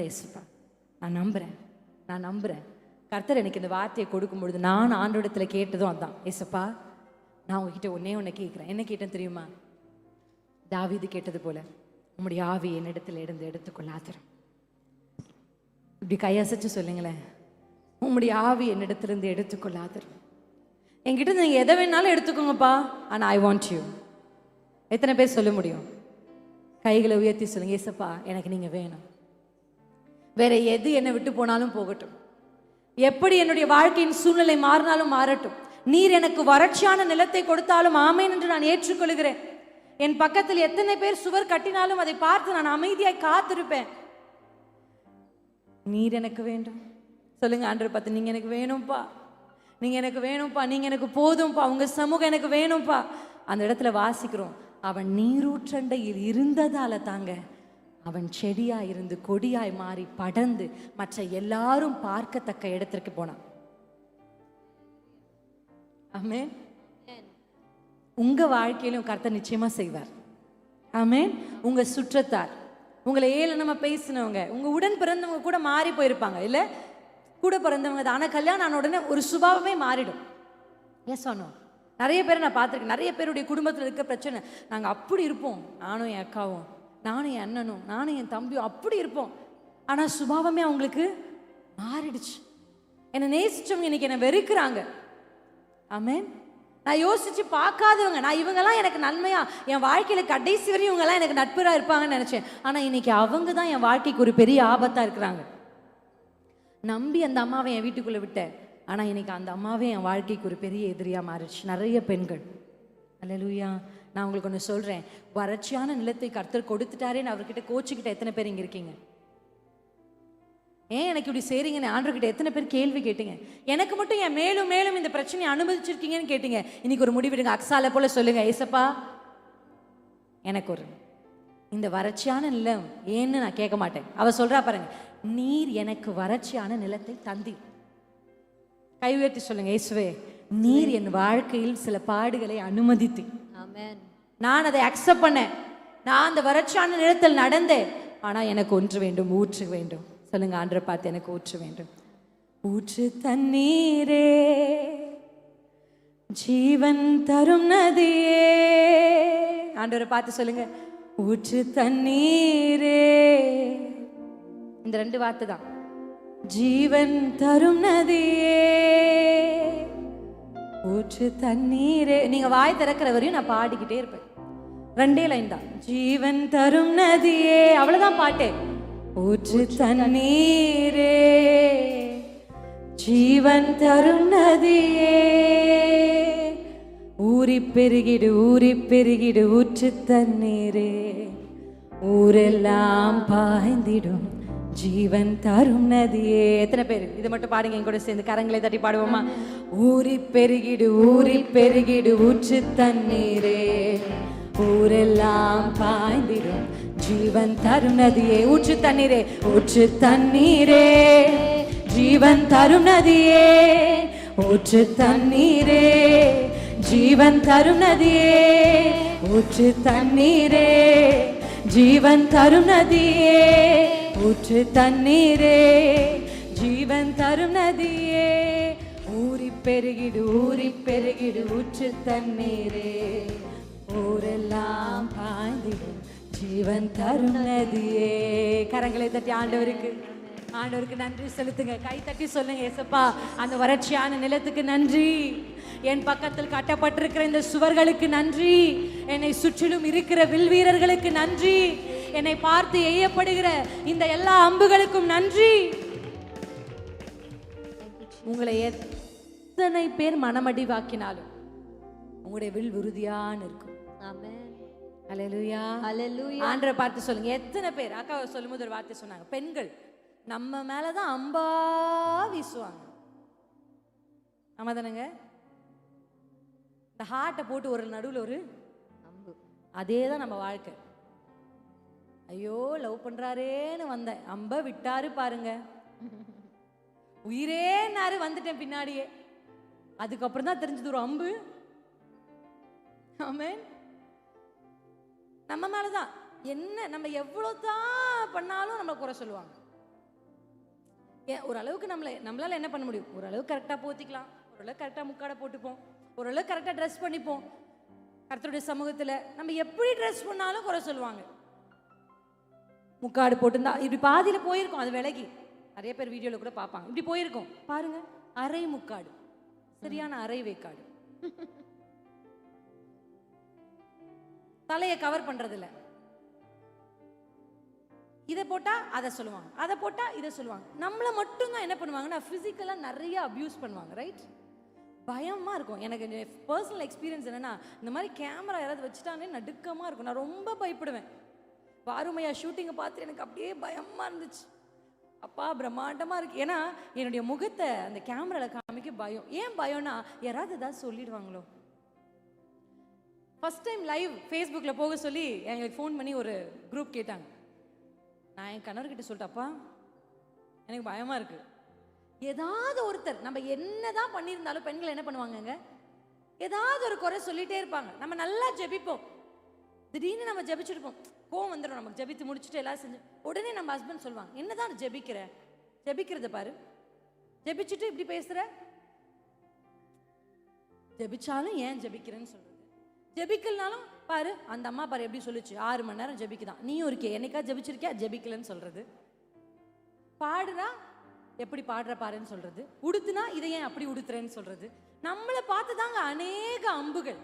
ஏசப்பா, நான் நம்புறேன். கர்த்தர் எனக்கு இந்த வார்த்தையை கொடுக்கும் பொழுது நான் ஆண்டவரிடத்துல கேட்டதும் அதான். ஏசப்பா, நான் உங்ககிட்ட ஒன்னே கேட்குறேன். என்ன கேட்டேன் தெரியுமா? தாவீது கேட்டது போல, உம்முடைய ஆவி என்னிடத்துல இருந்து எடுத்துக்கொள்ளாதிரும். இப்படி கையசைச்சு சொல்லுங்களேன், உம்முடைய ஆவி என்னிடத்திலிருந்து எடுத்துக்கொள்ளாதிரும். என்கிட்ட நீங்க எதை வேணாலும் எடுத்துக்கோங்கப்பா, ஆனால் ஐ வாண்ட் யூ. எத்தனை பேர் சொல்ல முடியும்? கைகளை உயர்த்தி சொல்லுங்க, ஏசப்பா எனக்கு நீங்க வேணும். வேற எது என்னை விட்டு போனாலும் போகட்டும், எப்படி என்னுடைய வாழ்க்கையின் சூழ்நிலை மாறினாலும் மாறட்டும், நீர் எனக்கு வறட்சியான நிலத்தை கொடுத்தாலும் ஆமேன் என்று நான் ஏற்றுக்கொள்கிறேன். என் பக்கத்தில் எத்தனை பேர் சுவர் கட்டினாலும் அதை பார்த்து நான் அமைதியாய் காத்திருப்பேன். நீர் எனக்கு வேண்டும். சொல்லுங்க ஆண்டவர் பார்த்து, நீங்க எனக்கு வேணும்ப்பா, நீங்க எனக்கு வேணும்ப்பா, நீங்க எனக்கு போதும்ப்பா, உங்க சமூகம் எனக்கு வேணும்ப்பா. அந்த இடத்துல வாசிக்கிறோம், அவன் நீரூற்றண்டையில் இருந்ததால தாங்க அவன் செடியா இருந்து கொடியாய் மாறி படர்ந்து மற்ற எல்லாரும் பார்க்கத்தக்க இடத்திற்கு போனான். ஆமென். உங்க வாழ்க்கையிலும் கர்த்தர் நிச்சயமா செய்வார். ஆமென். உங்க சுற்றத்தார், உங்களை ஏளனமா பேசினவங்க, உங்க உடன் பிறந்தவங்க கூட மாறி போயிருப்பாங்க, இல்ல கூட பிறந்தவங்க தான். ஆனா கல்யாணம் ஆன உடனே ஒரு சுபாவமே மாறிடும். எஸ் ஆனோ? நிறைய பேரை நான் பார்த்துருக்கேன். நிறைய பேருடைய குடும்பத்தில் இருக்க பிரச்சனை, நாங்கள் அப்படி இருப்போம், நானும் என் அக்காவும், நானும் என் அண்ணனும், நானும் என் தம்பியும் அப்படி இருப்போம். ஆனால் சுபாவமே அவங்களுக்கு மாறிடுச்சு. என்னை நேசிச்சவங்க இன்னைக்கு என்னை வெறுக்கிறாங்க. ஆமென். நான் யோசிச்சு பார்க்காதவங்க, நான் இவங்கெல்லாம் எனக்கு நன்மையா என் வாழ்க்கையில கடைசி வரையும் இவங்கெல்லாம் எனக்கு நட்புறா இருப்பாங்கன்னு நினைச்சேன். ஆனால் இன்னைக்கு அவங்க தான் என் வாழ்க்கைக்கு ஒரு பெரிய ஆபத்தாக இருக்கிறாங்க. நம்பி அந்த அம்மாவை என் வீட்டுக்குள்ளே விட்டேன், ஆனால் இன்னைக்கு அந்த அம்மாவே என் வாழ்க்கைக்கு ஒரு பெரிய எதிரியாக மாறிடுச்சு. நிறைய பெண்கள். அல்லேலூயா. நான் உங்களுக்கு ஒன்று சொல்கிறேன், வறட்சியான நிலத்தை கர்த்தர் கொடுத்துட்டாரேன்னு அவர்கிட்ட கோச்சிக்கிட்ட எத்தனை பேர் இங்கே இருக்கீங்க? ஏன் எனக்கு இப்படி செய்றீங்கன்னு ஆண்டவர்கிட்ட எத்தனை பேர் கேள்வி கேட்டீங்க? எனக்கு மட்டும் ஏன் மேலும் மேலும் இந்த பிரச்சனையை அனுமதிச்சிருக்கீங்கன்னு கேட்டீங்க. இன்னைக்கு ஒரு முடிவெடுங்க. அக்ஸால போல சொல்லுங்க, ஏசப்பா எனக்கு ஒரு இந்த வறட்சியான நிலம் ஏன்னு நான் கேட்க மாட்டேன். அவ சொல்றா பாருங்க, நீர் எனக்கு வறட்சியான நிலத்தை தந்தீர். கை உயர்த்தி சொல்லுங்க, இயேசுவே நீர் என் வாழ்க்கையில் சில பாடுகளை அனுமதித்து, ஆமென், நான் அதை அக்செப்ட் பண்ணேன். நான் அந்த வறட்சியான நிலத்தில் நடந்தேன். ஆனா எனக்கு ஒன்று வேண்டும், ஊற்று வேண்டும். சொல்லுங்க ஆண்டரை பார்த்து, எனக்கு ஊற்று வேண்டும். ஊற்று தண்ணீரே, ஜீவன் தரும் நதியே. ஆண்டவரை பார்த்து சொல்லுங்க, ஊற்று தண்ணீரே. இந்த ரெண்டு வார்த்தை தான். ஜீவன் தரும் நதியே, ஊற்று தண்ணீரே. நீங்க வாய் திறக்கிற வரையும் நான் பாடிக்கிட்டே இருப்பேன். ரெண்டே லைன் தான். ஜீவன் தரும் நதியே, அவ்வளவுதான் பாட்டே. ஊற்று தண்ணீரே, ஜீவன் தரும் நதியே, ஊறி பெருகிடு ஊறி பெருகிடு ஊற்று தண்ணீரே, ஊரெல்லாம் பாய்ந்திடும் ஜீவன் தரும் நதியே. எத்தனை பேர் இதை மட்டும் பாடுங்க என் கூட சேர்ந்து, கரங்களை தட்டி பாடுவோமா? ஊறி பெருகிடு ஊற்று தண்ணீரே, ஊரெல்லாம் பாய்ந்திடும் ஜீவன் தரும் நதியே. ஊற்று தண்ணீரே, ஊற்று தண்ணீரே, ஜீவன் தரும் நதியே, ஊற்று தண்ணீரே, ஜீவன் தரும் நதியே, ஊற்று தண்ணீரே, ஜீவன் தரும் நதியே, ஊற்று தண்ணீரே, ஜீவன் தரும் நதியே, ஊறி பெருகிடு ஊற்று தண்ணீரே, ஊரெல்லாம் பாய்ந்திடும் ஜீவன் தரும் நதியே. கரங்களை தட்டி ஆண்டவருக்கு நன்றி செலுத்துங்க. கை தட்டி சொல்லுங்க, ஏசப்பா அந்த வறட்சியான நிலத்துக்கு நன்றி, என் பக்கத்தில் கட்டப்பட்டிருக்கிற இந்த சுவர்களுக்கு நன்றி, என்னை சுற்றிலும் இருக்கிற வில் வீரர்களுக்கு நன்றி, என்னை பார்த்து எய்யப்படுகிற இந்த எல்லா அம்புகளுக்கும் நன்றி. உங்களை எத்தனை பேர் மனமடிவாக்கினாலும் உங்களுடைய வில் உறுதியான இருக்கும். ஆமென். அல்லேலூயா, அல்லேலூயா. ஆண்டவரை பார்த்து சொல்லுங்க. எத்தனை பேர், அக்கா சொல்லும்போது ஒரு வார்த்தை சொன்னாங்க, பெண்கள் நம்ம மேலதான் அம்பா வீசுவாங்க. ஆமா தானங்க? இந்த ஹார்ட்டை போட்டு ஒரு நடுவில் ஒரு அம்பு, அதே தான் நம்ம வாழ்க்கை. ஐயோ லவ் பண்றாரேன்னு வந்தேன், அம்ப விட்டாரு பாருங்க, உயிரேன்னாரு, வந்துட்டேன் பின்னாடியே. அதுக்கப்புறம் தான் தெரிஞ்சது ஒரு அம்பு. ஆமென். நம்ம மேலதான் என்ன, நம்ம எவ்வளவுதான் பண்ணாலும் நம்மளை குறை சொல்லுவாங்க. ஓரளவுக்கு நம்மளால என்ன பண்ண முடியும்? ஓரளவுக்கு கரெக்டாக போத்திக்கலாம், ஓரளவுக்கு கரெக்டாக முக்காடை போட்டுப்போம், ஓரளவுக்கு கரெக்டாக ட்ரெஸ் பண்ணிப்போம். கர்த்தருடைய சமூகத்தில் நம்ம எப்படி ட்ரெஸ் பண்ணாலும் குறை சொல்லுவாங்க. முக்காடு போட்டுருந்தா இப்படி பாதியில் போயிருக்கோம், அது விலகி நிறைய பேர் வீடியோவில் கூட பார்ப்பாங்க. இப்படி போயிருக்கோம் பாருங்க, அரை முக்காடு, சரியான அரை வேக்காடு. தலையை கவர் பண்றதில்ல. இதை போட்டா அதை சொல்லுவாங்க, அதை போட்டா இதை சொல்லுவாங்க. நம்மளை மட்டும்தான் என்ன பண்ணுவாங்கன்னா பிசிக்கலா நிறைய அபியூஸ் பண்ணுவாங்க. ரைட்? பயமா இருக்கும். எனக்கு பர்சனல் எக்ஸ்பீரியன்ஸ் என்னன்னா, இந்த மாதிரி கேமரா யாராவது வச்சுட்டானே நடுக்கமா இருக்கும். நான் ரொம்ப பயப்படுவேன். பாருமையா ஷூட்டிங்கை பார்த்து எனக்கு அப்படியே பயமா இருந்துச்சு. அப்பா பிரம்மாண்டமா இருக்கு. ஏன்னா என்னுடைய முகத்தை அந்த கேமரால காமிக்க பயம். ஏன் பயம்னா, யாராவது ஏதாவது சொல்லிடுவாங்களோ. ஃபர்ஸ்ட் டைம் லைவ் ஃபேஸ்புக்கில் போக சொல்லி எங்களுக்கு ஃபோன் பண்ணி ஒரு குரூப் கேட்டாங்க. நான் என் கணவர்கிட்ட சொல்லிட்டப்பா, எனக்கு பயமா இருக்கு. ஏதாவது ஒருத்தர் நம்ம என்னதான் பண்ணியிருந்தாலும் பெண்கள் என்ன பண்ணுவாங்கங்க, ஏதாவது ஒரு குறை சொல்லிட்டே இருப்பாங்க. நம்ம நல்லா ஜெபிப்போம், திடீர்னு நம்ம ஜெபிச்சிருப்போம், கோவம் வந்துடும் நமக்கு. ஜெபித்து முடிச்சுட்டு எல்லாம் செஞ்சு உடனே நம்ம ஹஸ்பண்ட் சொல்லுவாங்க, என்னதான் ஜெபிக்கிற, ஜெபிக்கிறத பாரு, ஜெபிச்சுட்டு இப்படி பேசுற, ஜெபிச்சாலும் ஏன் ஜெபிக்கிறேன்னு சொல்றது, ஜெபிக்கலனாலும் பாரு அந்த அம்மா பாரு எப்படி சொல்லுச்சு, 6 மணி நேரம் ஜெபிக்குதான், நீயும் இருக்கே என்னைக்கா ஜெபிச்சிருக்கியா, ஜெபிக்கலன்னு சொல்றது. பாடுனா எப்படி பாடுற பாருன்னு சொல்றது, உடுத்துனா இதை ஏன் அப்படி உடுத்துறேன்னு சொல்றது. நம்மளை பார்த்து தாங்க அநேக அம்புகள்.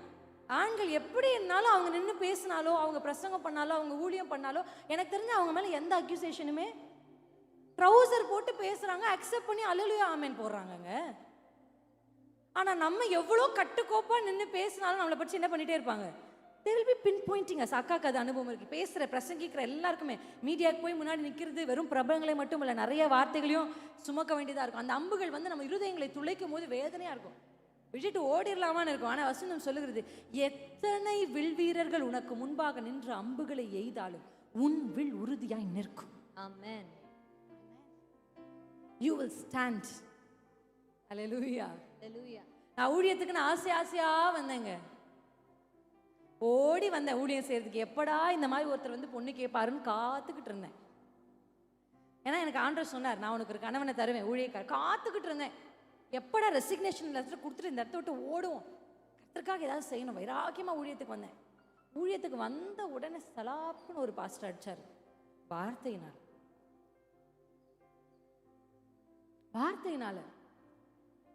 ஆண்கள் எப்படி இருந்தாலும் அவங்க நின்று பேசினாலோ, அவங்க பிரசங்கம் பண்ணாலோ, அவங்க ஊழியம் பண்ணாலோ, எனக்கு தெரிஞ்ச அவங்க மேலே எந்த அக்யூசேஷனுமே, ட்ரௌசர் போட்டு பேசுறாங்க, அக்செப்ட் பண்ணி அல்லேலூயா ஆமென் போடுறாங்கங்க. ஆனா நம்ம எவ்வளோ கட்டுக்கோப்பா நின்று பேசினாலும் நம்மளை பற்றி என்ன பண்ணிட்டே இருப்பாங்க, they will be pinpointing us. அக்காக்கு அது அனுபவம் இருக்கு. பேசுற பிரசங்கிக்கிற எல்லாருக்குமே மீடியாவுக்கு போய் முன்னாடி நிற்கிறது வெறும் பிரபலங்களை மட்டும் இல்லை, நிறைய வார்த்தைகளையும் சுமக்க வேண்டியதாக இருக்கும். அந்த அம்புகள் வந்து நம்ம இருதயங்களை துளைக்கும் போது வேதனையா இருக்கும், விட்டுட்டு ஓடிடலாமான்னு இருக்கும். ஆனால் வசனம் சொல்லுகிறது, எத்தனை வில் வீரர்கள் உனக்கு முன்பாக நின்று அம்புகளை எய்தாலும் உன் வில் உறுதியாய் நிற்கும். ஆமென். You will stand. Hallelujah. Hallelujah. நான் ஊழியத்துக்கு நான் ஆசையா வந்தேங்க, ஓடி வந்தேன் ஊழியம் செய்யறதுக்கு. எப்படா இந்த மாதிரி ஒருத்தர் வந்து பொண்ணு கேட்பாருன்னு காத்துக்கிட்டு இருந்தேன். ஏன்னா எனக்கு ஆண்டவர் சொன்னார், நான் உனக்கு ஒரு கணவனை தருவேன் ஊழியக்கார. காத்துக்கிட்டு இருந்தேன், எப்படா ரெசிக்னேஷன் லெட்டர் கொடுத்துட்டு இந்த இடத்த விட்டு ஓடுவோம், கர்த்தருக்காக ஏதாவது செய்யணும். வைராக்கியமா ஊழியத்துக்கு வந்தேன். ஊழியத்துக்கு வந்த உடனே சலாப்புன்னு ஒரு பாஸ்டர் அடிச்சாரு, வார்த்தையினால.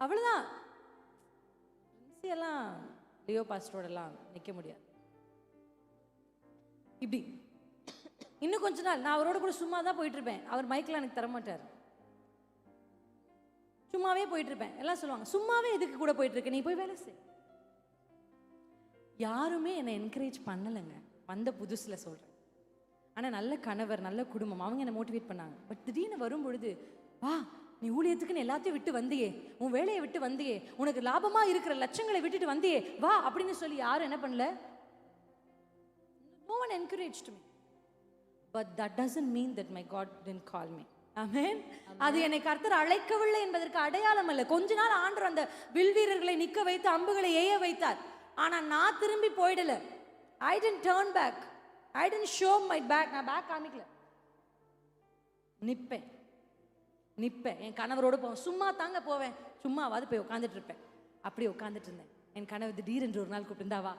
அவ்வளவுதான். எல்லாம் லியோ பாஸ்டரோடலாம் நிற்க முடியாது. இப்படி இன்னும் கொஞ்ச நாள் நான் அவரோட கூட சும்மா தான் போயிட்டு இருப்பேன். அவர் மைக்கில் எனக்கு தரமாட்டார், சும்மாவே போயிட்டு இருப்பேன். எல்லாம் சொல்லுவாங்க, சும்மாவே எதுக்கு கூட போயிட்டு இருக்க, நீ போய் வேலை செய். யாருமே என்னை என்கரேஜ் பண்ணலைங்க வந்த புதுசில் சொல்கிறேன். ஆனால் நல்ல கணவர், நல்ல குடும்பம், அவங்க என்னை மோட்டிவேட் பண்ணாங்க. பட் திடீர்னு வரும் பொழுது, வா நீ ஊழியத்துக்குன்னு எல்லாத்தையும் விட்டு வந்தியே, உன் வேலையை விட்டு வந்தியே, உனக்கு லாபமா இருக்கிற லட்சங்களை விட்டுட்டு வந்தியே, வா அப்படின்னு சொல்லி யாரும் என்ன பண்ணல. No one encouraged me. But that doesn't mean that my God didn't call me. Amen. அது என்னை கர்த்தர் அழைக்கவில்லை என்பதற்கு அடையாளம் அல்ல. கொஞ்ச நாள் ஆண்டவர் அந்த வில் வீரர்களை நிற்க வைத்து அம்புகளை ஏய வைத்தார். ஆனா நான் திரும்பி போயிடல. I didn't turn back. I didn't show my back. நான் பேக் காமிக்கல. நிப்பேன். என் கணவரோடு போவேன். சும்மா தாங்க போவேன், சும்மாவாது போய் உட்காந்துட்டு இருப்பேன். அப்படி உட்காந்துட்டு இருந்தேன். என் கணவர் திடீரென்று ஒரு நாள் கூப்பிட்டு, வா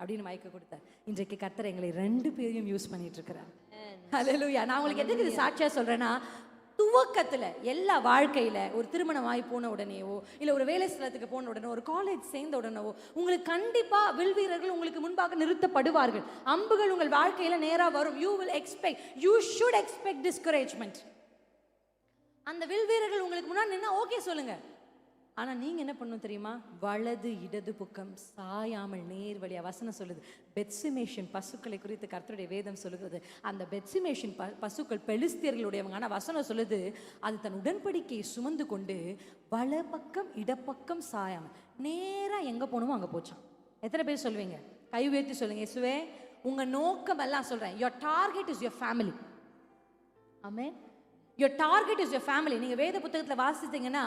அப்படின்னு மயக்க கொடுத்தார். இன்றைக்கு கர்த்தர் எங்களை 2 பேரையும் யூஸ் பண்ணிட்டு இருக்கிறார். ஹல்லேலூயா. நான் உங்களுக்கு எதுக்கு இது சாட்சியா சொல்றேன்னா, துவக்கத்துல எல்லா வாழ்க்கையில ஒரு திருமணம் ஆகி போன உடனேவோ, இல்ல ஒரு வேலை ஸ்தலத்துக்கு போன உடனே, ஒரு காலேஜ் சேர்ந்த உடனேவோ, உங்களுக்கு கண்டிப்பா வில் வீரர்கள் உங்களுக்கு முன்பாக நிறுத்தப்படுவார்கள். அம்புகள் உங்கள் வாழ்க்கையில நேரா வரும். You should expect discouragement. அந்த வில் வீரர்கள் உங்களுக்கு முன்னாடி நின்னா ஓகே சொல்லுங்க. ஆனா நீங்க என்ன பண்ணணும் தெரியுமா, வலது இடது பக்கம் சாயாமல் நேர் வழியா. வசனம் சொல்லுது, பெத்சிமேஷன் பசுக்களை குறித்து கர்த்தருடைய வேதம் சொல்லுகிறது. அந்த பெத்சிமேஷன் பசுக்கள் பெலிஸ்தியர்களுடையவங்க. ஆனா வசனம் சொல்லுது, அது தன் உடன்படிக்கையை சுமந்து கொண்டு வல பக்கம் இடப்பக்கம் சாயாமல் நேரா எங்க போகணுமோ அங்க போச்சான். எத்தனை பேர் சொல்லுவீங்க? கை உயர்த்தி சொல்லுங்க, இயேசுவே உங்க நோக்கம் எல்லாம் சொல்றேன். your target is your family. Amen. Your target is your family. நீங்க வேத புத்தகத்துல வாசித்தீங்கன்னா,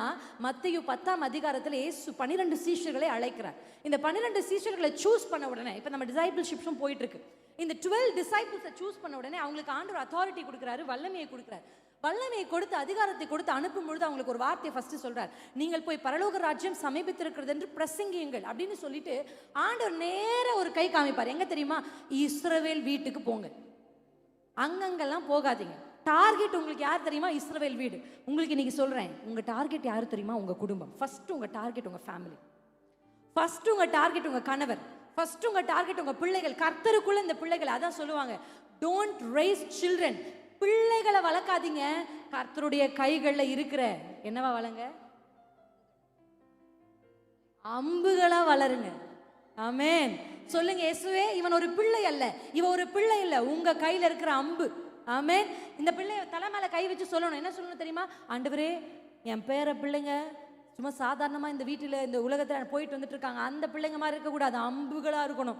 மத்தேயு 10ஆம் அதிகாரத்துல இயேசு 12 சீஷர்களை அழைக்கிறார். இந்த 12 சீஷர்களை சூஸ் பண்ண உடனே, இப்ப நம்ம டிசைபிள்ஷிப்பும் போயிட்டு இருக்கு. இந்த 12 டிசைபிள்ஸை சூஸ் பண்ண உடனே அவங்களுக்கு ஆண்டவர் அத்தாரிட்டி கொடுக்குறாரு, வல்லமையை கொடுக்குறாரு. வல்லமையை கொடுத்து அதிகாரத்தை கொடுத்து அனுப்பும் பொழுது அவங்களுக்கு ஒரு வார்த்தையை ஃபர்ஸ்ட் சொல்றார், நீங்கள் போய் பரலோக ராஜ்யம் சமீபித்திருக்கிறது என்று பிரசங்கியுங்கள் அப்படின்னு சொல்லிட்டு ஆண்டவர் நேர ஒரு கை காமிப்பார். எங்க தெரியுமா? இஸ்ரவேல் வீட்டுக்கு போங்க, அங்கங்கெல்லாம் போகாதீங்க. டார்கெட் உங்களுக்கு யார் தெரியுமா? இஸ்ரவேல் வீடு. உங்களுக்கு இன்னைக்கு சொல்றேன், உங்க டார்கெட் யாரு தெரியுமா? உங்க குடும்பம். ஃபர்ஸ்ட் உங்க டார்கெட் உங்க ஃபேமிலி, ஃபர்ஸ்ட் உங்க டார்கெட் உங்க கணவர், ஃபர்ஸ்ட் உங்க டார்கெட் உங்க பிள்ளைகள். கர்த்தருக்குள்ள இந்த பிள்ளைகள், அதான் சொல்லுவாங்க, டோன்ட் ரைஸ் சில்ட்ரன். பிள்ளைகளை வளர்க்காதீங்க, கர்த்தருடைய கைகளில் இருக்கிற என்னவா வளங்க? அம்புகளா வளருங்க. ஆமென். சொல்லுங்க, இயேசுவே இவன் ஒரு பிள்ளை அல்ல, இவன் ஒரு பிள்ளை இல்ல, உங்க கையில இருக்கிற அம்பு. ஆமென். இந்த பிள்ளை தலை மேல கை வச்சு சொல்லணும். என்ன சொல்லணும் தெரியுமா? ஆண்டவரே, என் பேர பிள்ளைங்க சும்மா சாதாரணமா இந்த வீட்டில் இந்த உலகத்தில் போயிட்டு வந்துட்டு இருக்காங்க, அந்த பிள்ளைங்க மாதிரி இருக்கக்கூடாது, அம்புகளா இருக்கணும்.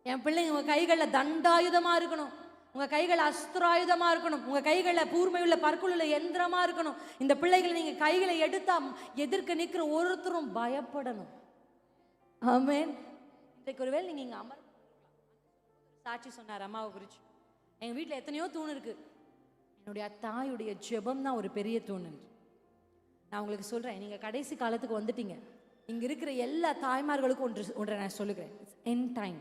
என் பிள்ளைங்க உங்க கைகளில் தண்டாயுதமா இருக்கணும், உங்க கைகள் அஸ்திராயுதமா இருக்கணும், உங்க கைகளில் கூர்மையுள்ள பற்களுள்ள எந்திரமா இருக்கணும். இந்த பிள்ளைகளை நீங்க கைகளை எடுத்தா எதிர்க்க நிற்கிற ஒருத்தரும் பயப்படணும். ஆமென். இன்றைக்கு ஒருவேளை நீங்க இங்க அமர் சாட்சி சொன்னார் அம்மாவை குறிச்சு. எங்க வீட்டில் எத்தனையோ தூண் இருக்கு, என்னுடைய தாயுடைய ஜெபம் தான் ஒரு பெரிய தூண். நான் உங்களுக்கு சொல்றேன், நீங்க கடைசி காலத்துக்கு வந்துட்டீங்க. இங்க இருக்கிற எல்லா தாய்மார்களுக்கும் ஒன்றை நான் சொல்லுகிறேன், என் டைம்.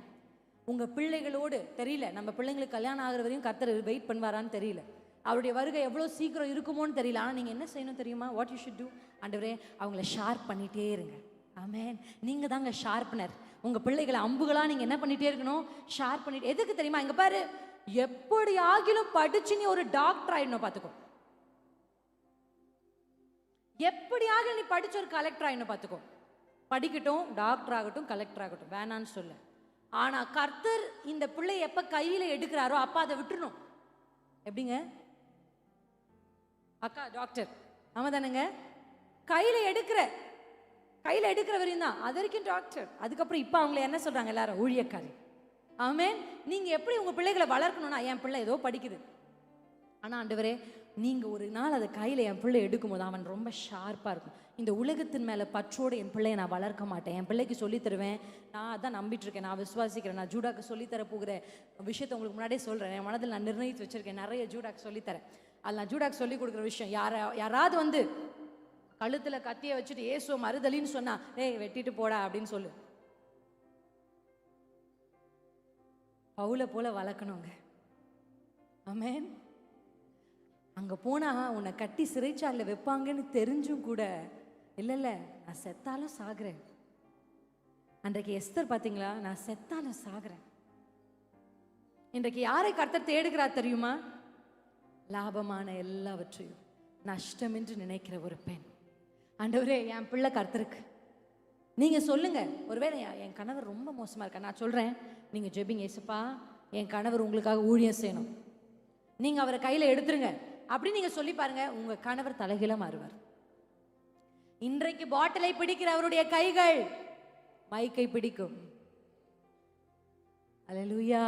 உங்க பிள்ளைகளோடு தெரியல, நம்ம பிள்ளைங்களுக்கு கல்யாணம் ஆகிற வரையும் கர்த்தர் வெயிட் பண்ணுவாரான்னு தெரியல, அவருடைய வருகை எவ்வளோ சீக்கிரம் இருக்குமோன்னு தெரியல. ஆனால் நீங்கள் என்ன செய்யணும் தெரியுமா? What you should do? ஆண்டவரே, அவங்கள ஷார்ப் பண்ணிகிட்டே இருங்க. ஆமென். நீங்கள் தாங்க ஷார்ப்னர். உங்கள் பிள்ளைகளை அம்புகளாக நீங்கள் என்ன பண்ணிகிட்டே இருக்கணும்? ஷார்ப் பண்ணிட்டு. எதுக்கு தெரியுமா? இங்கே பாரு, எப்படி ஆகிலும் படிச்சு நீ ஒரு டாக்டர் ஆயிடணும். பார்த்துக்கோ, எப்படியாக நீ படிச்சு ஒரு கலெக்டர் ஆயிடணும். பார்த்துக்கோ, படிக்கட்டும், டாக்டர் ஆகட்டும், கலெக்டர் ஆகட்டும், வேணான்னு சொல்ல. ஆனா கர்த்தர் இந்த பிள்ளை எப்ப கையில எடுக்கிறாரோ அப்ப அதை விட்டுறணும். எப்படிங்க அக்கா? டாக்டர் ஆமா தானுங்க? கையில எடுக்கிற வரையும் தான், அது வரைக்கும் டாக்டர். அதுக்கப்புறம் இப்ப அவங்களை என்ன சொல்றாங்க எல்லாரும்? ஊழியக்காரி. ஆமென். நீங்க எப்படி உங்க பிள்ளைகளை வளர்க்கணும்னா, என் பிள்ளை ஏதோ படிக்குது, ஆனா ஆண்டவரே நீங்க ஒரு நாள் அதை கையில என் பிள்ளை எடுக்கும்போது அவன் ரொம்ப ஷார்ப்பா இருக்கும். இந்த உலகத்தின் மேல பற்றோடு என் பிள்ளையை நான் வளர்க்க மாட்டேன், என் பிள்ளைக்கு சொல்லி தருவேன். நான் அதான் நம்பிட்டு இருக்கேன், நான் விசுவாசிக்கிறேன். நான் ஜூடாக்கு சொல்லித்தர போகிற விஷயத்தை உங்களுக்கு முன்னாடியே சொல்றேன். என் மனதில் நான் நிர்ணயித்து வச்சிருக்கேன், நிறைய ஜூடாக்கு சொல்லித்தரேன். அது நான் ஜூடாக்கு சொல்லி கொடுக்குற விஷயம். யாராவது வந்து கழுத்துல கத்தியை வச்சுட்டு ஏசுவ மறுதலின்னு சொன்னா, ஏய் வெட்டிட்டு போடா அப்படின்னு சொல்லு. பவுல போல வளர்க்கணுங்க. ஆமென். அங்க போனா உன்னை கட்டி சிறைச்சாலையில் வைப்பாங்கன்னு தெரிஞ்சும் கூட இல்ல நான் செத்தாலும் சாகுறேன். அன்றைக்கு எஸ்தர் பாத்தீங்களா? நான் செத்தாலும் சாகுறேன். இன்றைக்கு யாரை கர்த்தர் தேடுகிறார் தெரியுமா? லாபமான எல்லாவற்றையும் நஷ்டம் என்று நினைக்கிற ஒரு பெண். ஆண்டவரே, என் பிள்ளை கர்த்தருக்கு நீங்க சொல்லுங்க. ஒருவேளை என் கணவர் ரொம்ப மோசமா இருக்கா, நான் சொல்றேன், நீங்க ஜெபிங்க, ஏசப்பா என் கணவர் உங்களுக்காக ஊழியம் செய்யணும், நீங்க அவரை கையில எடுத்துருங்க அப்படின்னு நீங்க சொல்லி பாருங்க, உங்க கணவர் தலைகீழ மாறுவார். இன்றைக்கு பாட்டிலை பிடிக்கிற அவருடைய கைகள் மைக்கை பிடிக்கும். அல்லேலூயா.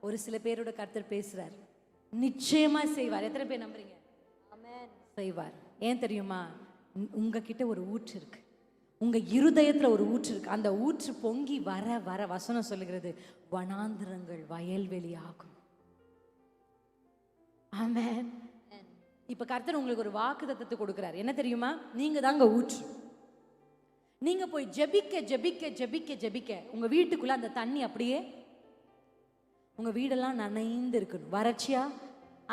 ஒரு சில பேரோட கர்த்தர் பேசுறார், நிச்சயமா செய்வார். எத்தனை பேர் நம்புறீங்க? ஆமென். செய்வார். ஏன் தெரியுமா? உங்ககிட்ட ஒரு ஊற்று இருக்கு, உங்க இருதயத்துல ஒரு ஊற்று இருக்கு. அந்த ஊற்று பொங்கி வர வர வசனம் சொல்லுகிறது, வனாந்திரங்கள் வயல்வெளி ஆகும். ஆமென். இப்ப கர்த்தர் உங்களுக்கு ஒரு வாக்குத்தத்தத்தை கொடுக்கிறார். என்ன தெரியுமா? நீங்க தாங்க ஊற்று. நீங்க போய் ஜெபிக்க ஜெபிக்க ஜெபிக்க ஜெபிக்க உங்க வீட்டுக்குள்ள அந்த தண்ணி அப்படியே உங்க வீடெல்லாம் நனைந்து இருக்கணும், வறட்சியா.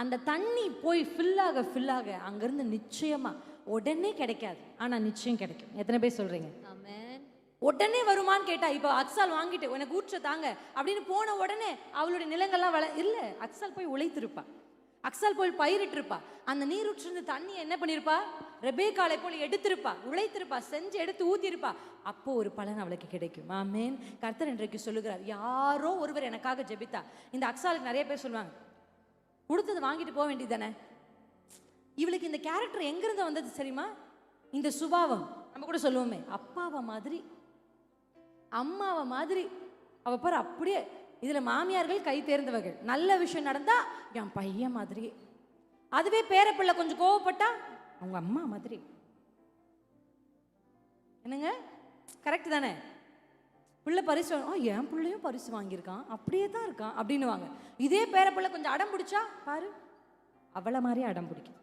அந்த தண்ணி போய் ஃபில்லாக ஃபில்லாக அங்கிருந்து நிச்சயமா உடனே கிடைக்காது, ஆனா நிச்சயம் கிடைக்கும். எத்தனை பேர் சொல்றீங்க? ஆமென். உடனே வருமான்னு கேட்டா, இப்ப அக்சால் வாங்கிட்டு எனக்கு ஊற்ற தாங்க அப்படின்னு போன உடனே அவளுடைய நிலங்கள்லாம் இல்ல, அக்சால் போய் உழைத்திருப்பா, அக்சால் போய் பயிரிட்டு இருப்பா. அந்த நீரூற்றிருந்து தண்ணியை என்ன பண்ணிருப்பா? ரெபேக்காளை போல எடுத்திருப்பா, உழைத்திருப்பா, செஞ்சு எடுத்து ஊத்திருப்பா. அப்போ ஒரு பலன் அவளுக்கு கிடைக்கும். ஆமென். கர்த்தர் இன்றைக்கு சொல்லுகிறார், யாரோ ஒருவர் எனக்காக ஜெபித்தா. இந்த அக்சாலுக்கு நிறைய பேர் சொல்லுவாங்க, கொடுத்தது வாங்கிட்டு போக வேண்டியது தானே. இவளுக்கு இந்த கேரக்டர் எங்கிருந்து வந்தது தெரியுமா? இந்த சுபாவம். நம்ம கூட சொல்லுவோமே, அப்பாவை மாதிரி அம்மாவை மாதிரி அவ பாரு அப்படியே. இதுல மாமியார்கள் கை தேர்ந்தவர்கள். நல்ல விஷயம் நடந்தா என் பையன் மாதிரி, அதுவே பேரப்பிள்ளை கொஞ்சம் கோவப்பட்டா அவங்க அம்மா மாதிரி. என்னங்க, கரெக்ட் தானே? பிள்ளை பரிசு, என் பிள்ளையும் பரிசு வாங்கியிருக்கான், அப்படியே தான் இருக்கான் அப்படின்னுவாங்க. இதே பேரப்பிள்ளை கொஞ்சம் அடம் பிடிச்சா பாரு அவளை மாதிரி அடம் பிடிக்கும்.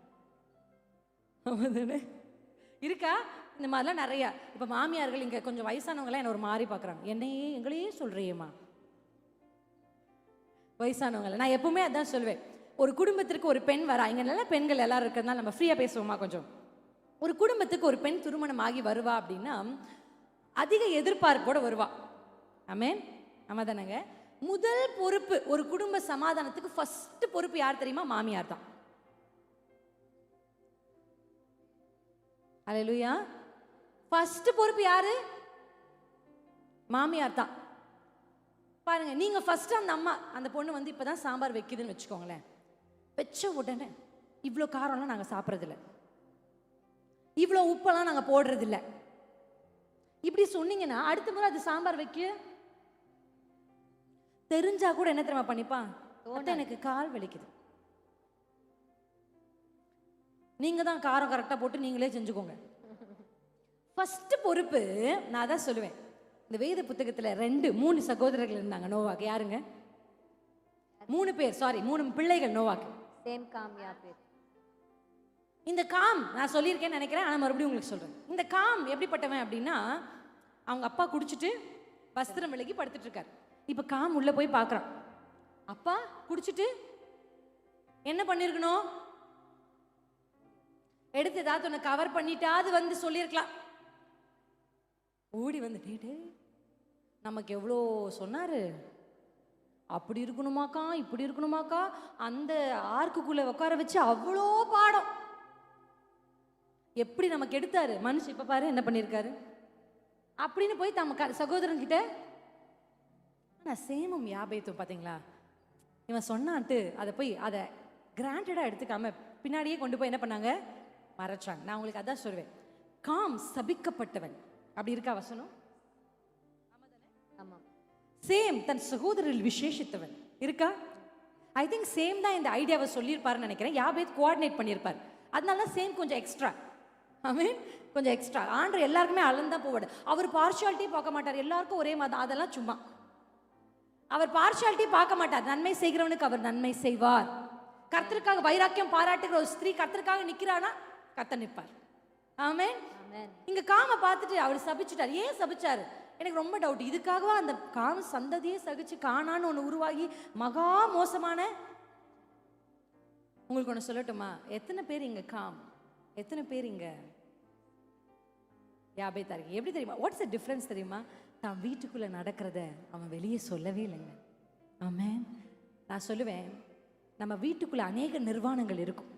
இருக்கா இந்த மாதிரிலாம் நிறையா. இப்போ மாமியார்கள் இங்கே கொஞ்சம் வயசானவங்களாம் என்ன ஒரு மாதிரி பார்க்குறாங்க, என்னையே எங்களையே சொல்கிறியம்மா. வயசானவங்களை நான் எப்பவுமே அதான் சொல்வேன், ஒரு குடும்பத்திற்கு ஒரு பெண் வரா, இங்கே நல்ல பெண்கள் எல்லாரும் இருக்கிறதுனால நம்ம ஃப்ரீயாக பேசுவோமா கொஞ்சம். ஒரு குடும்பத்துக்கு ஒரு பெண் திருமணம் ஆகி வருவா அப்படின்னா அதிக எதிர்பார்ப்போட வருவா. ஆமென், ஆமா தானங்க. முதல் பொறுப்பு ஒரு குடும்ப சமாதானத்துக்கு ஃபர்ஸ்ட் பொறுப்பு யார் தெரியுமா? மாமியார் தான். அல்லேலூயா. ஃபர்ஸ்ட் பொறுப்பு யாரு? மாமியார் தான். பாருங்க, நீங்க ஃபர்ஸ்ட் அந்த அம்மா அந்த பொண்ணு வந்து இப்பதான் சாம்பார் வைக்குதுன்னு வச்சுக்கோங்களேன், வச்ச உடனே இவ்வளோ காரம்லாம் நாங்கள் சாப்பிட்றதில்ல, இவ்வளோ உப்பெல்லாம் நாங்கள் போடுறதில்ல இப்படி சொன்னீங்கன்னா அடுத்த முறை அது சாம்பார் வைக்க தெரிஞ்சா கூட என்ன தெரியுமா பண்ணிப்பான்? எனக்கு கால் வலிக்குது, நீங்க தான் காரம் கரெக்டாக போட்டு நீங்களே செஞ்சுக்கோங்க. ஃபர்ஸ்ட் பொறுப்பு. நான் தான் சொல்லுவேன், இந்த வேத புத்தகத்தில் 3 சகோதரர்கள் இருந்தாங்க நோவாக்கு. யாருங்க? 3 பேர், சாரி 3 பிள்ளைகள் நோவாக்கு. Same com யாப்பேர். இந்த காம் நான் சொல்லியிருக்கேன்னு நினைக்கிறேன், ஆனால் மறுபடியும் உங்களுக்கு சொல்கிறேன். இந்த காம் எப்படிப்பட்டவன் அப்படின்னா, அவங்க அப்பா குடிச்சிட்டு வஸ்திரம் விலகி படுத்துட்டு இருக்காரு. இப்போ காம் உள்ளே போய் பார்க்குறான், அப்பா குடிச்சிட்டு என்ன பண்ணியிருக்கணும்? எடுத்து ஏதாவது ஒன்று கவர் பண்ணிட்டாது வந்து சொல்லியிருக்கலாம். ஓடி வந்துட்டே, நமக்கு எவ்வளோ சொன்னார், அப்படி இருக்கணுமாக்கா இப்படி இருக்கணுமாக்கா, அந்த ஆர்க்குக்குள்ளே உட்கார வச்சு அவ்வளோ பாடம் எப்படி நமக்கு எடுத்தாரு மனுஷன். இப்போ பாரு என்ன பண்ணியிருக்காரு அப்படின்னு போய் தம்ம சகோதரன் கிட்ட. ஆனால் சேமும் யாபேத்தும் பார்த்தீங்களா, இவன் சொன்னான்ட்டு அதை போய் அதை கிராண்டடாக எடுத்துக்காம பின்னாடியே கொண்டு போய் என்ன பண்ணாங்க? மறைச்சாங்க. நான் உங்களுக்கு அதான் சொல்வேன், காம் சபிக்கப்பட்டவன். அப்படி இருக்கா வசனம்? ஆமாம். சேம் தன் சகோதரில் விசேஷித்தவன் இருக்கா? ஐ திங்க் சேம் தான் இந்த ஐடியாவை சொல்லியிருப்பாருன்னு நினைக்கிறேன். யாபேத் கோஆர்டினேட் பண்ணியிருப்பார், அதனால சேம் கொஞ்சம் எக்ஸ்ட்ரா. ஆமென், கொஞ்சம் எக்ஸ்ட்ரா. ஆண்டவர் எல்லாருக்குமே அளந்தான் போவாடு. அவர் பார்ஷியாலிட்டி பார்க்க மாட்டார், எல்லாருக்கும் ஒரே மாதிரி. அதெல்லாம் சும்மா. அவர் பார்ஷியாலிட்டி பார்க்க மாட்டார். நன்மை செய்கிறவனுக்கு அவர் நன்மை செய்வார். கர்த்தருக்காக வைராக்கியம் பாராட்டுகிற ஒரு ஸ்திரீ கர்த்தருக்காக நிற்கிறானா கர்த்தர் நிற்பார். ஆமென். இங்க காம பார்த்துட்டு அவர் சபிச்சுட்டார். ஏன் சபிச்சாரு? எனக்கு ரொம்ப டவுட். இதுக்காகவா அந்த காம சந்ததியே சகிச்சு காணான்னு ஒன்று உருவாகி மகா மோசமான. உங்களுக்கு ஒன்று சொல்லட்டுமா? எத்தனை பேர் இங்க காம், எத்தனை பேர் இங்க யாபேத்தா இருக்கு? எப்படி தெரியுமா? வாட்ஸ் த டிஃபரன்ஸ் தெரியுமா? தான் வீட்டுக்குள்ள நடக்கிறத அவன் வெளியே சொல்லவே இல்லைங்க. ஆமென். நான் சொல்லுவேன், நம்ம வீட்டுக்குள்ள அநேக நிர்வாணங்கள் இருக்கும்.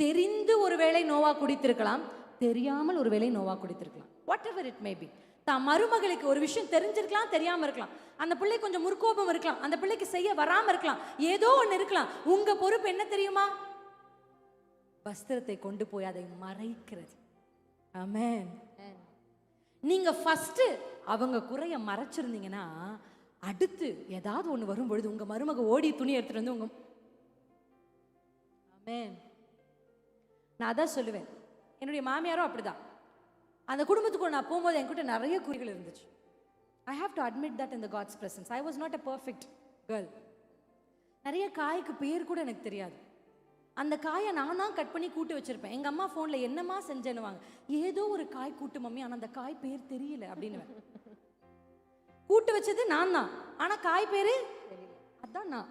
தெரிந்து ஒருவேளை நோவா குடித்திருக்கலாம், தெரியாமல் ஒருவேளை நோவா குடித்திருக்கலாம். Whatever it may be. தான் மருமகளுக்கு ஒரு விஷயம் தெரிஞ்சிருக்கலாம், தெரியாம இருக்கலாம். அந்த பிள்ளை கொஞ்சம் முற்கோபம் இருக்கலாம், அந்த பிள்ளைக்கு செய்ய வராம இருக்கலாம், ஏதோ ஒன்று இருக்கலாம். உங்க பொறுப்பு என்ன தெரியுமா? வஸ்திரத்தை கொண்டு போய் அதை மறைக்கிறது. ஆமென். நீங்க ஃபர்ஸ்ட் அவங்க குறைய மறைச்சிருந்தீங்கன்னா அடுத்து ஏதாவது ஒன்று வரும்பொழுது உங்க மருமக ஓடி துணி எடுத்துட்டு வந்து உங்க. ஆமென். நான் அதான் சொல்லுவேன், என்னுடைய மாமியாரும் அப்படிதான். அந்த குடும்பத்துக்குள்ள நான் போகும்போது என்கிட்ட நிறைய குறிகள் இருந்துச்சு. I have to admit that in the god's presence. I was not a perfect girl. நிறைய காய்க்கு பேர் கூட எனக்கு தெரியாது. அந்த காயை நான் தான் கட் பண்ணி கூட்டு வச்சிருப்பேன். எங்க அம்மா ஃபோனில் என்னம்மா செஞ்சேன்னுவாங்க, ஏதோ ஒரு காய் கூட்டு மம்மி, ஆனால் அந்த காய் பேர் தெரியல அப்படின்னு. கூட்டு வச்சது நான் தான், ஆனால் காய் பேரு அதான் நான்.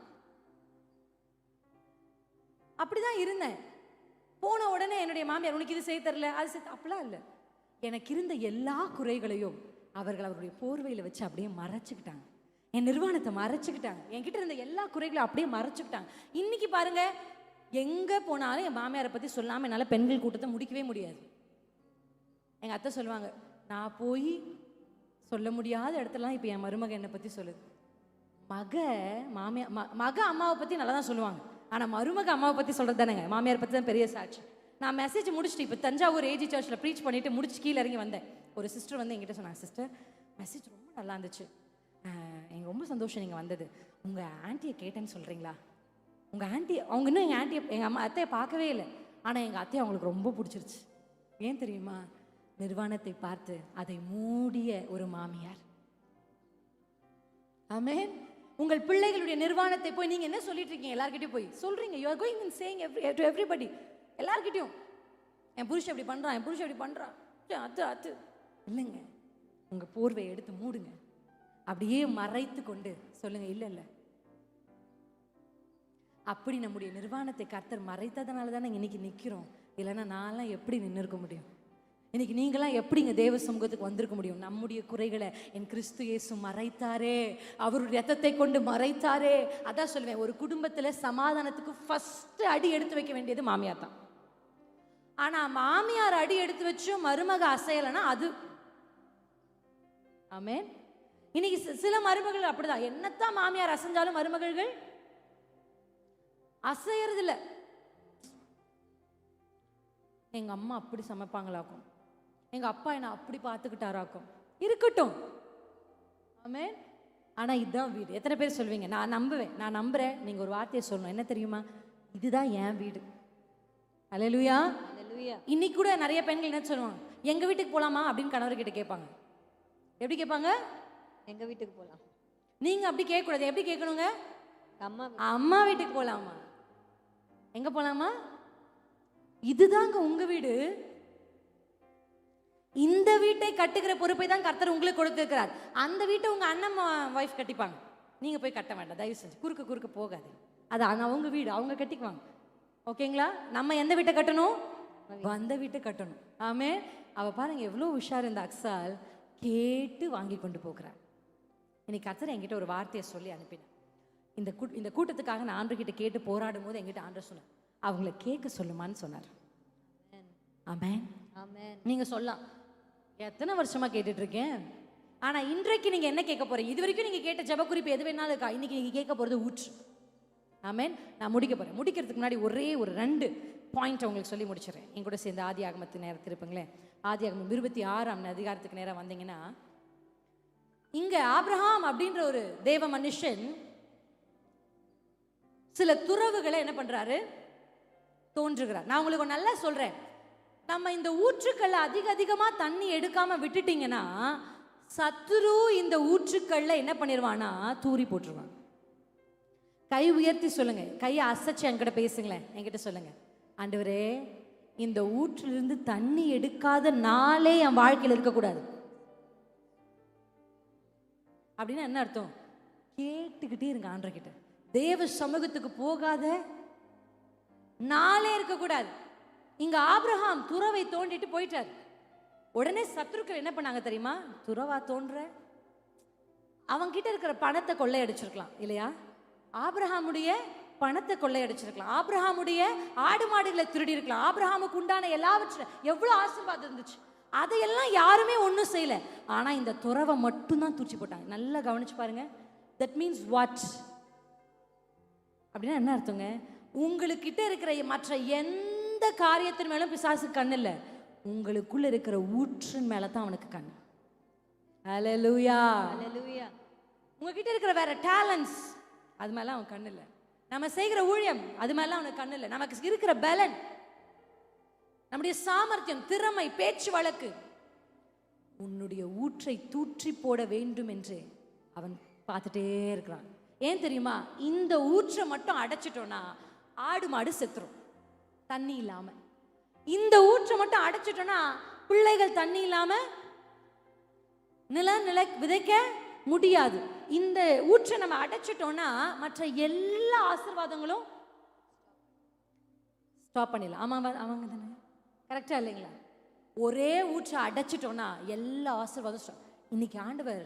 அப்படிதான் இருந்தேன். போன உடனே என்னுடைய மாமியார், உனக்கு இது செய்ய தரல அது செய்ய, அப்படிலாம் இல்லை. எனக்கு இருந்த எல்லா குறைகளையும் அவர்கள் அவருடைய போர்வையில் வச்சு அப்படியே மறைச்சுக்கிட்டாங்க. என் நிர்வாணத்தை மறைச்சுக்கிட்டாங்க. என்கிட்ட இருந்த எல்லா குறைகளையும் அப்படியே மறைச்சுக்கிட்டாங்க. இன்னைக்கு பாருங்க, எங்கே போனாலும் என் மாமியாரை பற்றி சொல்லாமல் என்னால் பெண்கள் கூட்டத்தை முடிக்கவே முடியாது. எங்கள் அத்தை சொல்லுவாங்க, நான் போய் சொல்ல முடியாத இடத்துலலாம் இப்போ என் மருமக என்னை பற்றி சொல்லுது. மக அம்மாவை பற்றி நல்லா தான் சொல்லுவாங்க, ஆனால் மருமக அம்மாவை பற்றி சொல்கிறது தானேங்க. மாமியார் பற்றி தான் பெரிய சாட்சி. நான் மெசேஜ் முடிச்சுட்டு இப்போ தஞ்சாவூர் ஏஜி சர்ச்சில் ப்ரீச் பண்ணிவிட்டு முடிச்சு கீழே இறங்கி வந்தேன். ஒரு சிஸ்டர் வந்து என்கிட்ட சொன்னாங்க, சிஸ்டர் மெசேஜ் ரொம்ப நல்லா இருந்துச்சு, எனக்கு ரொம்ப சந்தோஷம் நீங்கள் வந்தது, உங்கள் ஆன்ட்டியை கேட்டேன்னு சொல்கிறீங்களா? உங்கள் ஆன்ட்டி, அவங்க இன்னும் எங்கள் ஆன்ட்டியை எங்கள் அத்தையை பார்க்கவே இல்லை, ஆனால் எங்கள் அத்தையை அவங்களுக்கு ரொம்ப பிடிச்சிருச்சு. ஏன் தெரியுமா? நிர்வாணத்தை பார்த்து அதை மூடிய ஒரு மாமியார். ஆமென். உங்கள் பிள்ளைகளுடைய நிர்வாணத்தை போய் நீங்க என்ன சொல்லிட்டு இருக்கீங்க? எல்லார்கிட்டயும் போய் சொல்றீங்க. You are going and saying to everybody, எல்லார்கிட்டயும் என் புருஷன் இப்படி பண்றான், என் புருஷன் இப்படி பண்றான், அது அது இல்லைங்க. உங்க போர்வையை எடுத்து மூடுங்க, அப்படியே மறைத்து கொண்டு சொல்லுங்க, இல்ல இல்ல. அப்படி நம்முடைய நிர்வாணத்தை கர்த்தர் மறைத்ததுனால தானே இன்னைக்கு நிக்கிறோம். இல்லைன்னா நான்லாம் எப்படி நின்று இருக்க முடியும்? இன்னைக்கு நீங்களாம் எப்படிங்க தேவ சமூகத்துக்கு வந்திருக்க முடியும்? நம்முடைய குறைகளை என் கிறிஸ்து இயேசு மறைத்தாரே, அவருடைய ரத்தத்தை கொண்டு மறைத்தாரே. அதான் சொல்லுவேன், ஒரு குடும்பத்துல சமாதானத்துக்கு ஃபர்ஸ்ட் அடி எடுத்து வைக்க வேண்டியது மாமியார் தான். ஆனா மாமியார் அடி எடுத்து வச்சும் மருமக அசையலைன்னா அது ஆமென். இன்னைக்கு சில மருமகள் அப்படிதான், என்னத்தான் மாமியார் அசைஞ்சாலும் மருமகள்கள் அசையறது இல்ல. எங்க அம்மா அப்படி சமைப்பாங்களாக்கும், எங்க அப்பா என்ன அப்படி பார்த்துக்கிட்டாராக்கும், இருக்கட்டும் ஆமென். ஆனா இதுதான் வீடு. எத்தனை பேர் சொல்வீங்க? நான் நம்புவேன், நான் நம்புறேன். நீங்க ஒரு வார்த்தையை சொல்லணும், என்ன தெரியுமா? இதுதான் என் வீடு. அல்லேலூயா. இன்னைக்கு கூட நிறைய பெண்கள் என்ன சொல்லுவாங்க, எங்க வீட்டுக்கு போலாமா அப்படின்னு கணவர்கிட்ட கேட்பாங்க. எப்படி கேட்பாங்க? எங்க வீட்டுக்கு போலாம். நீங்க அப்படி கேட்க கூடாது. எப்படி கேட்கணுங்க? அம்மா வீட்டுக்கு போலாமா? எங்க போலாமா? இதுதாங்க உங்க வீடு. இந்த வீட்டை கட்டுகிற பொறுப்பை தான் கர்த்தர் உங்களுக்கு கொடுத்திருக்கிறார். அந்த வீட்டை உங்க அண்ணன் வைஃப் கட்டிப்பாங்க, நீங்க போய் கட்ட வேண்டாம். தயவு செஞ்சு குறுக்க போகாது. அது அவங்க வீடு, அவங்க கட்டிக்குவாங்க. ஓகேங்களா? நம்ம எந்த வீட்டை கட்டணும்? வந்த வீட்டை கட்டணும். ஆமே. அவ பாருங்க எவ்வளவு உஷார் இந்த அக்ஸால், கேட்டு வாங்கி கொண்டு போகிறார். இன்னைக்கு கர்த்தர் என்கிட்ட ஒரு வார்த்தையை சொல்லி அனுப்பினேன். இந்த கூட்டத்துக்காக நான் ஆண்டவர்கிட்ட கேட்டு போராடும் போது என்கிட்ட ஆண்டவர் சொன்னார், அவங்கள கேட்க சொல்லுமான்னு சொன்னார். ஆமென். நீங்க சொல்லலாம், எத்தனை வருஷமா கேட்டுட்டு இருக்கேன். ஆனா இன்றைக்கு நீங்க என்ன கேட்க போறீங்க? இது வரைக்கும் நீங்க கேட்ட ஜெப குறிப்பு எது வேணாலும் இருக்கா? இன்னைக்கு நீங்க கேட்க போறது ஊற்று. ஆமென். நான் முடிக்க போறேன். முடிக்கிறதுக்கு முன்னாடி ஒரே ஒரு 2 பாயிண்ட் உங்களுக்கு சொல்லி முடிச்சிடறேன். என் கூட சேர்ந்து ஆதியாகமத்து நேரத்தில் இருப்பீங்களேன். ஆதியாகமம் 26ஆம் அதிகாரத்துக்கு நேரம் வந்தீங்கன்னா, இங்க ஆபிரகாம் அப்படின்ற ஒரு தேவ மனுஷன் சில துறவுகளை என்ன பண்றாரு? தோன்றுகிறார். நான் உங்களுக்கு நல்லா சொல்றேன், நம்ம இந்த ஊற்றுக்கள்ல அதிகமா தண்ணி எடுக்காம விட்டுட்டீங்கன்னா சத்துரு இந்த ஊற்றுக்கள்ல என்ன பண்ணிடுவானா? தூரி போட்டுருவான். கை உயர்த்தி சொல்லுங்க, கையை அசைச்சு என்கிட்ட பேசுங்களேன், என்கிட்ட சொல்லுங்க, ஆண்டவரே இந்த ஊற்றிலிருந்து தண்ணி எடுக்காத நாளே என் வாழ்க்கையில் இருக்கக்கூடாது. அப்படின்னா என்ன அர்த்தம்? கேட்டுக்கிட்டே இருங்க ஆண்டவர்கிட்ட. தேவ சமூகத்துக்கு போகாத நாளே இருக்கக்கூடாது. இங்க ஆபிரகாம் துறவை தோண்டிட்டு போயிட்டார். உடனே சத்துருக்கள் என்ன பண்ணாங்க தெரியுமா? துறவா தோன்ற, அவங்க கிட்ட இருக்கிற பணத்தை கொள்ளையடிச்சிருக்கலாம் இல்லையா? ஆபிரகாமுடைய பணத்தை கொள்ளையடிச்சிருக்கலாம், ஆபிரகாமுடைய ஆடு மாடுகளை திருடி இருக்கலாம், ஆபிரகாமுக்கு உண்டான எல்லாவற்றும் எவ்வளவு ஆசீர்வாதம் இருந்துச்சு, அதையெல்லாம் யாருமே ஒன்றும் செய்யல. ஆனா இந்த துறவை மட்டும்தான் தூச்சி போட்டாங்க. நல்லா கவனிச்சு பாருங்க. தட் மீன்ஸ் வாட் அப்படின்னா என்ன அர்த்தங்க? உங்களுக்கிட்ட இருக்கிற மற்ற எந்த காரியத்தின் மேலும் பிசாசு கண் இல்லை, உங்களுக்குள்ள இருக்கிற ஊற்றின் மேல தான் அவனுக்கு கண். ஹல்லேலூயா. உங்ககிட்ட இருக்கிற வேற டேலண்ட்ஸ் அது மேல அவன் கண் இல்லை. நம்ம செய்கிற ஊழியம் அது மேல அவனுக்கு கண் இல்லை. நமக்கு இருக்கிற பலன், நம்முடைய சாமர்த்தியம், திறமை, பேச்சு வழக்கு, உன்னுடைய ஊற்றை தூற்றி போட வேண்டும் என்று அவன் பார்த்துட்டே இருக்கிறான். ஏன் தெரியுமா? இந்த ஊற்றை மட்டும் அடைச்சிட்டோம்னா ஆடு மாடு செத்துரும் தண்ணி இல்லாம. இந்த ஊற்றை மட்டும் அடைச்சிட்டோம்னா பிள்ளைகள் தண்ணி இல்லாம நில விதைக்க முடியாது. இந்த ஊற்றை நம்ம அடைச்சிட்டோம்னா மற்ற எல்லா ஆசீர்வாதங்களும் ஸ்டாப் பண்ணிடலாம். அவங்க தானே கரெக்டா இல்லைங்களா? ஒரே ஊற்றை அடைச்சிட்டோம்னா எல்லா ஆசீர்வாதம். இன்னைக்கு ஆண்டவர்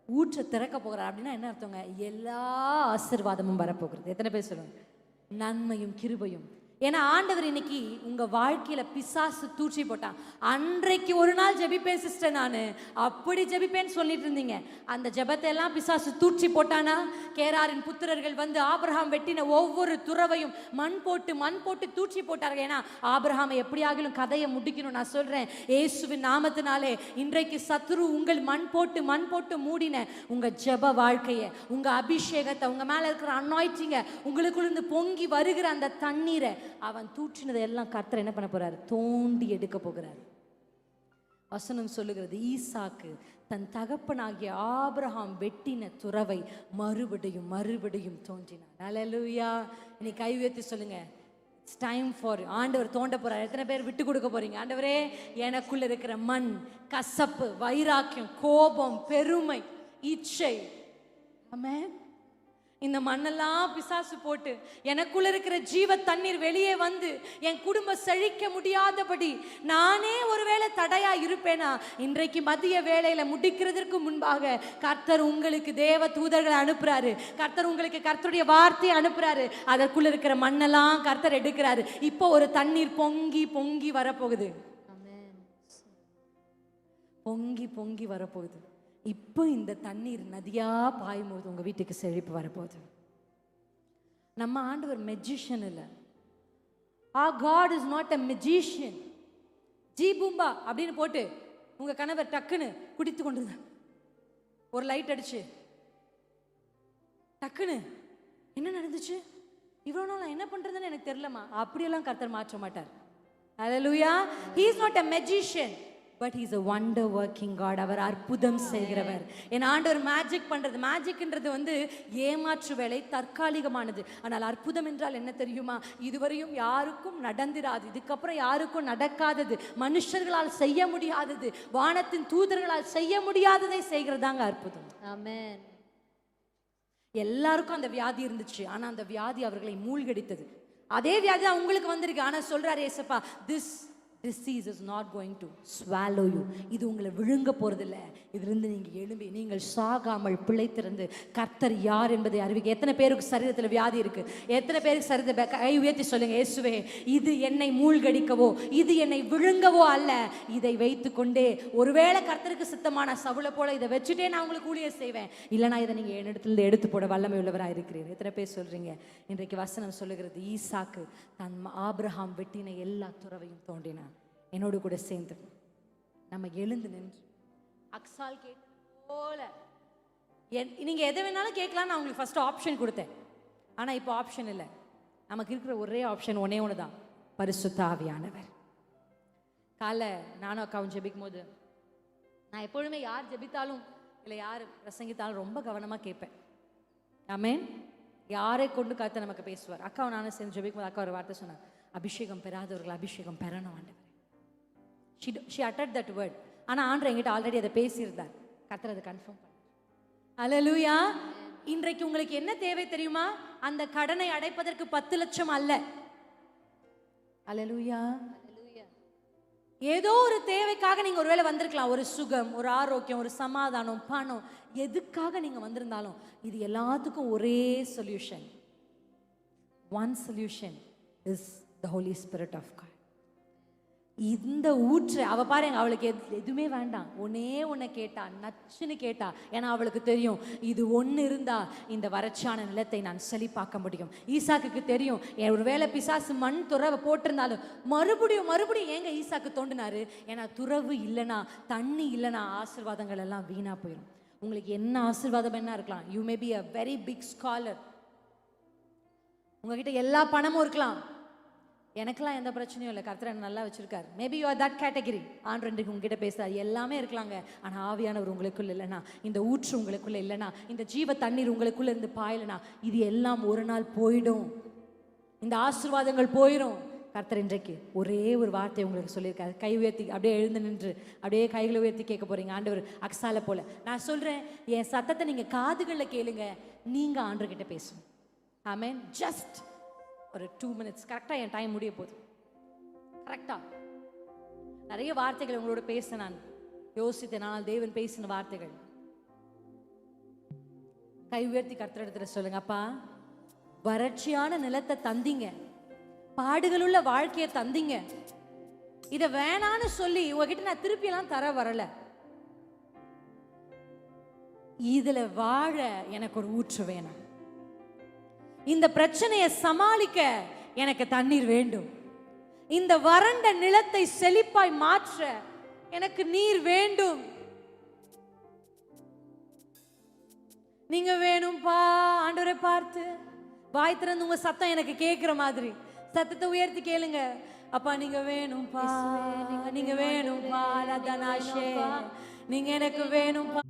ஊற்றை திறக்க போகிறார். அப்படின்னா என்ன அர்த்தங்க? எல்லா ஆசீர்வாதமும் வரப்போகிறது. எத்தனை பேர் சொல்லுவாங்க? நன்மையும் கிருபையும். ஏன்னா ஆண்டவர் இன்னைக்கு உங்க வாழ்க்கையில பிசாசு தூற்றி போட்டான். அன்றைக்கு ஒரு நாள் ஜெபிப்பேன் சிஸ்டர், நான் அப்படி ஜெபிப்பேன்னு சொல்லிட்டு இருந்தீங்க. அந்த ஜெபத்தை எல்லாம் பிசாசு தூற்றி போட்டானா? கேராரின் புத்திரர்கள் வந்து ஆபிரகாம் வெட்டின ஒவ்வொரு துறவையும் மண் போட்டு தூற்றி போட்டார்கள். ஏன்னா ஆபிரகாமை எப்படியாகிலும் கதையை முடிக்கணும். நான் சொல்றேன், இயேசுவின் நாமத்தினாலே இன்றைக்கு சத்துரு உங்கள் மண் போட்டு மூடின உங்க ஜெப வாழ்க்கையை, உங்க அபிஷேகத்தை, உங்க மேல இருக்கிற அனாயிட்டிங்க, உங்களுக்குள்ள இருந்து பொங்கி வருகிற அந்த தண்ணீரை அவன் தூற்றினதை எல்லாம் கர்த்தர் என்ன பண்ண போறாரு? தோண்டி எடுக்க போகிறார். வசனம் சொல்லுகிறது, ஈசாக்கு தன் தகப்பனாகிய ஆபிரகாம் வெட்டின துறவை மறுபடியும் மறுபடியும் தோன்றினார். அல்லேலூயா. இன்னைக்கு கை உயர்த்தி சொல்லுங்க, இட்ஸ் டைம் ஃபார் ஆண்டவர் தோண்ட போறார். எத்தனை பேர் விட்டு கொடுக்க போறீங்க? ஆண்டவரே, எனக்குள்ள இருக்கிற மண், கசப்பு, வைராக்கியம், கோபம், பெருமை, இச்சை, ஆமென், இந்த மண்ணெல்லாம் பிசாசு போட்டு எனக்குள்ள இருக்கிற ஜீவ தண்ணீர் வெளியே வந்து என் குடும்பம் செழிக்க முடியாதபடி நானே ஒருவேளை தடையா இருப்பேனா, இன்றைக்கு மதிய வேளையில முடிக்கிறதற்கு முன்பாக கர்த்தர் உங்களுக்கு தேவ தூதர்களை அனுப்புறாரு. கர்த்தர் உங்களுக்கு கர்த்தருடைய வார்த்தையை அனுப்புறாரு. அதற்குள்ள இருக்கிற மண்ணெல்லாம் கர்த்தர் எடுக்கிறாரு. இப்போ ஒரு தண்ணீர் பொங்கி பொங்கி வரப்போகுது. பொங்கி பொங்கி வரப்போகுது. இப்போ இந்த தண்ணீர் நதியா பாயும் போது உங்க வீட்டுக்கு செழிப்பு வரப்போகுது. நம்ம ஆண்டவர் மெஜிஷியன் இல்லை. Our God is not a magician. ஜி பூம்பா அப்படின்னு போட்டு உங்க கணவர் டக்குன்னு குடித்து கொண்டு ஒரு லைட் அடிச்சு டக்குன்னு என்ன நடந்துச்சு, இவ்வளோ நாள் நான் என்ன பண்றதுன்னு எனக்கு தெரியலமா, அப்படியெல்லாம் கர்த்தர் மாற்ற மாட்டார். Hallelujah. He is not a magician, but he is a wonder working God. அவர் அற்புதம் செய்கிறவர். என் ஆண்டவர் மேஜிக் பண்றது. மேஜிக்ன்றது வந்து ஏமாற்று வேலை, தற்காலிகமானது. ஆனால் அற்புதம் என்றால் என்ன தெரியுமா? இதுவரையும் யாருக்கும் நடந்திராது, இதுக்கப்புறம் யாருக்கும் நடக்காதது, மனுஷர்களால் செய்ய முடியாதது, வானத்தின் தூதர்களால் செய்ய முடியாததை செய்கிறதாங்க அற்புதம். ஆமென். எல்லாருக்கும் அந்த வியாதி இருந்துச்சு, ஆனா அந்த வியாதி அவர்களை மூழ்கடித்தது. அதே வியாதி தான் உங்களுக்கு வந்திருக்கு. ஆனா சொல்றாரு ஏசப்பா, this disease is not going to swallow you. இது உங்களை விழுங்க போறதில்ல. இதிலிருந்து நீங்க எழும்பி நீங்கள் சாகாமல் பிழைத்திருந்து கர்த்தர் யார் என்பதை அறிவிக்க. எத்தனை பேருக்கு சரீரத்தில் வியாதி இருக்கு? எத்தனை பேருக்கு சரீரத்தை கை உயர்த்தி சொல்லுங்க, இயேசுவே, இது என்னை மூழ்கடிக்கவோ இது என்னை விழுங்கவோ அல்ல. இதை வைத்துக்கொண்டே ஒருவேளை கர்த்தருக்கு சித்தமான சவுளை போல இதை வச்சுட்டே நான் உங்களுக்கு ஊழியர் செய்வேன், இல்லைனா இதை நீங்க என்னிடத்துல எடுத்து போட வல்லமை உள்ளவராக இருக்கிறீர்கள். எத்தனை பேர் சொல்றீங்க? இன்றைக்கு வசனம் சொல்லுகிறது, ஈசாக்கு தன் ஆபிரகாம் வெட்டின எல்லா துறவையும் தோண்டினான். என்னோடு கூட சேர்ந்து நம்ம எழுந்து நின்று அக்சால் கேட்க போல நீங்க எதை வேணாலும் கேட்கலாம். நான் உங்களுக்கு ஃபர்ஸ்ட் ஆப்ஷன் கொடுத்தேன், ஆனா இப்போ ஆப்ஷன் இல்லை. நமக்கு இருக்கிற ஒரே ஆப்ஷன் ஒன்னே ஒன்று தான், பரிசுத்த ஆவியானவர். காலை நானும் அக்காவும் ஜெபிக்கும் போது நான் எப்பொழுதுமே யார் ஜெபித்தாலும் இல்லை யார் பிரசங்கித்தாலும் ரொம்ப கவனமா கேட்பேன். ஆமென். யாரை கொண்டு கர்த்தர் நமக்கு பேசுவார். அக்காவும் நானும் சேர்ந்து ஜெபிக்கும் போது அக்கா ஒரு வார்த்தை சொன்னார், அபிஷேகம் பெறாதவர்கள் அபிஷேகம் பெறணும் ஆண்டவர். She uttered that word. ஆனா ஆண்டவர் என்கிட்ட ஆல்ரெடி அதை பேசியிருந்தார். கர்த்தர் அதை கன்ஃபார்ம் பண்ணார். அல்லேலூயா. இன்றைக்கு உங்களுக்கு என்ன தேவை தெரியுமா? அந்த கடனை அடைப்பதற்கு 10 லட்சம் அல்ல. அல்லேலூயா. ஏதோ ஒரு தேவைக்காக நீங்க ஒருவேளை வந்திருக்கலாம். ஒரு சுகம், ஒரு ஆரோக்கியம், ஒரு சமாதானம், பணம், எதுக்காக நீங்க வந்திருந்தாலும் இது எல்லாத்துக்கும் ஒரே solution. One solution is the Holy Spirit of God. இந்த ஊற்று அவ பாருங்க, அவளுக்கு எதுவுமே வேண்டாம், ஒன்னே கேட்டா, நச்சுன்னு கேட்டா. ஏன்னா அவளுக்கு தெரியும், இது ஒன்று இருந்தா இந்த வறட்சியான நிலத்தை நான் செழிப்பாக்க முடியும். ஈசாக்கு தெரியும், ஒருவேளை பிசாசு மண் துறவை போட்டிருந்தாலும் மறுபடியும் ஏங்க ஈசாக்கு தோண்டினாரு? ஏன்னா துறவு இல்லைனா, தண்ணி இல்லைனா ஆசீர்வாதங்கள் எல்லாம் வீணா போயிடும். உங்களுக்கு என்ன ஆசீர்வாதம் என்ன இருக்கலாம். You may be a very big scholar, உங்ககிட்ட எல்லா பணமும் இருக்கலாம். எனக்கெல்லாம் எந்த பிரச்சனையும் இல்லை, கர்த்தர் நல்லா வச்சிருக்காரு. Maybe you are that category. ஆண்டு உங்ககிட்ட பேசுறாரு, எல்லாமே இருக்கலாங்க. ஆனால் ஆவியானவர் உங்களுக்குள்ள இல்லைனா, இந்த ஊற்று உங்களுக்குள்ள இல்லைனா, இந்த ஜீவ தண்ணீர் உங்களுக்குள்ள இருந்து பாயலைனா, இது எல்லாம் ஒரு நாள் போயிடும். இந்த ஆசீர்வாதங்கள் போயிடும். கர்த்தர் இன்றைக்கு ஒரே ஒரு வார்த்தை உங்களுக்கு சொல்லியிருக்காரு. கை உயர்த்தி அப்படியே எழுந்து நின்று அப்படியே கைகளை உயர்த்தி கேட்க போறீங்க. ஆண்டவர் அக்ஸால போல நான் சொல்றேன், என் சத்தத்தை நீங்க காதுகளில் கேளுங்க, நீங்க ஆண்டவர்கிட்ட பேசுங்க. ஆமென். ஜஸ்ட் ஒரு 2 minutes. கரெக்டாக என் டைம் முடிய போகுது. கரெக்டாக நிறைய வார்த்தைகள் உங்களோட பேச நான் யோசித்தேன். ஆனால் தேவன் பேசின வார்த்தைகள் கை உயர்த்தி கர்த்தரிடத்துல சொல்லுங்க, அப்பா, வறட்சியான நிலத்தை தந்தீங்க, பாடுகளுள்ள வாழ்க்கையை தந்தீங்க, இதை வேணான்னு சொல்லி உங்ககிட்ட நான் திருப்பியெல்லாம் தர வரல. இதுல வாழ எனக்கு ஒரு ஊற்று வேணும். இந்த பிரச்சனையை சமாளிக்க எனக்கு தண்ணீர் வேண்டும். இந்த வறண்ட நிலத்தை செழிப்பாய் மாற்ற எனக்கு நீர் வேண்டும். நீங்க வேணும்பா. ஆண்டவரை பார்த்து வாய் திறந்து உங்க சத்தம் எனக்கு கேட்கிற மாதிரி சத்தத்தை உயர்த்தி கேளுங்க. அப்பா நீங்க வேணும்பா, நீங்க வேணும்பா, லதனாஷே நீங்க எனக்கு வேணும்பா.